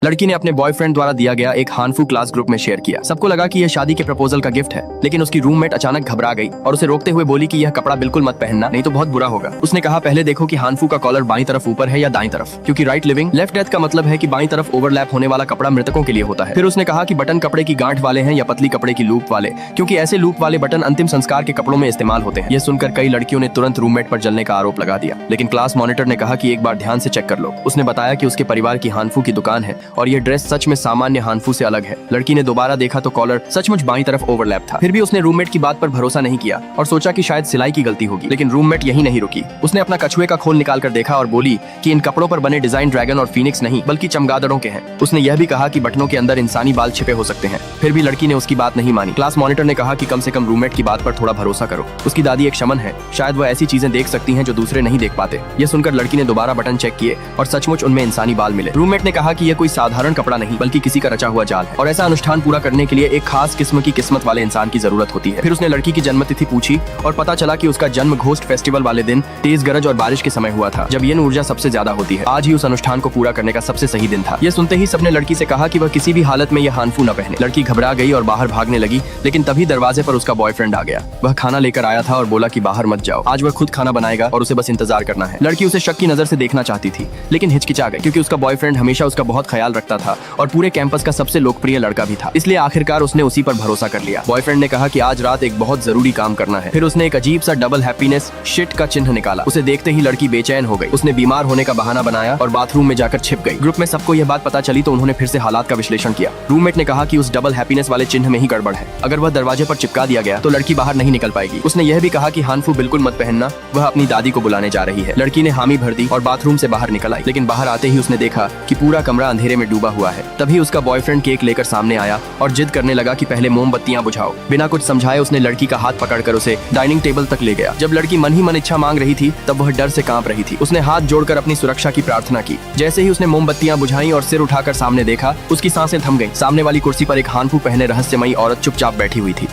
लड़की ने अपने बॉयफ्रेंड द्वारा दिया गया एक हानफू क्लास ग्रुप में शेयर किया। सबको लगा कि यह शादी के प्रपोजल का गिफ्ट है, लेकिन उसकी रूममेट अचानक घबरा गई और उसे रोकते हुए बोली कि यह कपड़ा बिल्कुल मत पहनना, नहीं तो बहुत बुरा होगा। उसने कहा, पहले देखो कि हानफू का कॉलर बाईं तरफ ऊपर है या दाईं तरफ, क्योंकि राइट लिविंग लेफ्ट डेथ का मतलब है कि बाईं तरफ ओवरलैप होने वाला कपड़ा मृतकों के लिए होता है। फिर उसने कहा कि बटन कपड़े की गांठ वाले हैं या पतली कपड़े की लूप वाले, क्योंकि ऐसे लूप वाले बटन अंतिम संस्कार के कपड़ों में इस्तेमाल होते हैं। यह सुनकर कई लड़कियों ने तुरंत रूममेट पर जलने का आरोप लगा दिया, लेकिन क्लास मॉनिटर ने कहा कि एक बार ध्यान से चेक कर लो। उसने बताया कि उसके परिवार की हानफू की दुकान है और यह ड्रेस सच में सामान्य हानफू से अलग है। लड़की ने दोबारा देखा तो कॉलर सचमुच बाईं तरफ ओवरलैप था। फिर भी उसने रूममेट की बात पर भरोसा नहीं किया और सोचा कि शायद सिलाई की गलती होगी, लेकिन रूममेट यही नहीं रुकी। उसने अपना कछुए का खोल निकाल कर देखा और बोली कि इन कपड़ों पर बने डिजाइन ड्रैगन और फीनिक्स नहीं बल्कि चमगादड़ों के हैं। उसने यह भी कहा कि बटनों के अंदर इंसानी बाल छिपे हो सकते हैं। फिर भी लड़की ने उसकी बात नहीं मानी। क्लास मॉनिटर ने कहा कि कम से कम रूममेट की बात पर थोड़ा भरोसा करो। उसकी दादी एक शमन है, शायद वह ऐसी चीजें देख सकती हैं जो दूसरे नहीं देख पाते। यह सुनकर लड़की ने दोबारा बटन चेक किए और सचमुच उनमें इंसानी बाल मिले। रूममेट ने कहा कि यह कोई साधारण कपड़ा नहीं बल्कि किसी का रचा हुआ जाल है और ऐसा अनुष्ठान पूरा करने के लिए एक खास किस्म की किस्मत वाले इंसान की जरूरत होती है। फिर उसने लड़की की जन्म तिथि पूछी और पता चला कि उसका जन्म घोस्ट फेस्टिवल वाले दिन तेज गरज और बारिश के समय हुआ था, जब यह ऊर्जा सबसे ज्यादा होती है। आज ही उस अनुष्ठान को पूरा करने का सबसे सही दिन था। यह सुनते ही सबने लड़की से कहा कि वह किसी भी हालत में यह हानफू न पहने। लड़की घबरा गई और बाहर भागने लगी, लेकिन तभी दरवाजे पर उसका बॉयफ्रेंड आ गया। वह खाना लेकर आया था और बोला कि बाहर मत जाओ, आज वह खुद खाना बनाएगा और उसे बस इंतजार करना है। लड़की उसे शक की नजर से देखना चाहती थी, लेकिन हिचकिचा गई, क्योंकि उसका बॉयफ्रेंड हमेशा उसका बहुत ख्याल रखता था और पूरे कैंपस का सबसे लोकप्रिय लड़का भी था। इसलिए आखिरकार उसने उसी पर भरोसा कर लिया। बॉयफ्रेंड ने कहा कि आज रात एक बहुत जरूरी काम करना है। फिर उसने एक अजीब सा डबल हैप्पीनेस शिट का चिन्ह निकाला। उसे देखते ही लड़की बेचैन हो गई। उसने बीमार होने का बहाना बनाया और बाथरूम में जाकर छिप गई। ग्रुप में सबको यह बात पता चली तो उन्होंने फिर से हालात का विश्लेषण किया। रूममेट ने कहा कि उस डबल हैप्पीनेस वाले चिन्ह में ही गड़बड़ है। अगर वह दरवाजे पर चिपका दिया गया तो लड़की बाहर नहीं निकल पाएगी। उसने यह भी कहा कि हानफू बिल्कुल मत पहनना, वह अपनी दादी को बुलाने जा रही है। लड़की ने हामी भर दी और बाथरूम से बाहर निकल आई, लेकिन बाहर आते ही उसने देखा कि पूरा कमरा अंधेरे में डूबा हुआ है। तभी उसका बॉयफ्रेंड केक लेकर सामने आया और जिद करने लगा कि पहले मोमबत्तियां बुझाओ। बिना कुछ समझाए उसने लड़की का हाथ पकड़कर उसे डाइनिंग टेबल तक ले गया। जब लड़की मन ही मन इच्छा मांग रही थी तब वह डर से कांप रही थी। उसने हाथ जोड़कर अपनी सुरक्षा की प्रार्थना की। जैसे ही उसने मोमबत्तियां बुझाई और सिर उठाकर सामने देखा, उसकी सांसें थम गईं। सामने वाली कुर्सी पर एक हानफू पहने रहस्यमयी औरत चुपचाप बैठी हुई थी।